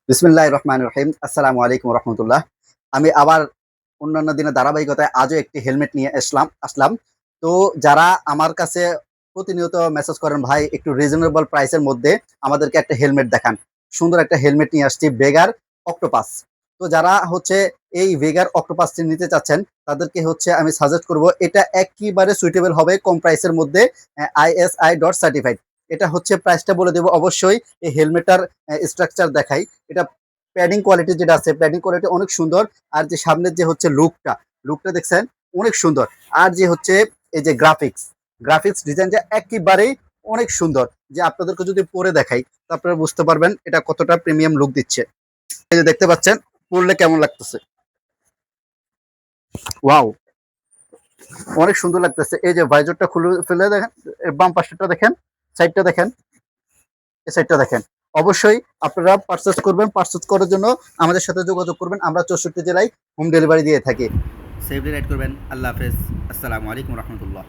বিসমিল্লাহির রহমানির রহিম। আসসালামু আলাইকুম রহমতুল্লাহ। আমি আবার অন্যান্য দিনের ধারাবাহিকতায় আজও একটি হেলমেট নিয়ে আসলাম। তো যারা আমার কাছে প্রতিনিয়ত মেসেজ করেন, ভাই একটু রিজনেবল প্রাইসের মধ্যে আমাদেরকে একটা হেলমেট দেখান, সুন্দর একটা হেলমেট নিয়ে আসছি, ভেগার অক্টোপাস। তো যারা হচ্ছে এই ভেগার অক্টোপাসটি নিতে চাচ্ছেন তাদেরকে হচ্ছে আমি সাজেস্ট করব, এটা একেবারে সুইটেবল হবে কম প্রাইসের মধ্যে। ISI dot certified. এটা হচ্ছে প্রাইসটা বলে দেবো অবশ্যই। এই হেলমেটটার স্ট্রাকচার দেখাই। এটা প্যাডিং কোয়ালিটি যেটা আছে, প্যাডিং কোয়ালিটি অনেক সুন্দর। আর যে সামনের যে হচ্ছে লুকটা দেখছেন, অনেক সুন্দর। আর যে হচ্ছে এই যে গ্রাফিক্স ডিজাইনটা একেবারেই অনেক সুন্দর। যে আপনাদেরকে যদি পরে দেখাই তো আপনারা বুঝতে পারবেন এটা কতটা প্রিমিয়াম লুক দিচ্ছে। এই যে দেখতে পাচ্ছেন, পরলে কেমন লাগতেছে। ওয়াও, অনেক সুন্দর লাগতেছে। এই যে ভাইজরটা খুলে ফেলে দেখেন, বাম পাশেরটা দেখেন, সাইডটা দেখেন, এই সাইডটা দেখেন। অবশ্যই আপনারা পারচেস করার জন্য আমাদের সাথে যোগাযোগ করবেন। আমরা 64 জেলায় হোম ডেলিভারি দিয়ে থাকি। সেফলি রাইড করবেন। আল্লাহ হাফেজ। আসসালামু আলাইকুম রহমতুল্লাহ।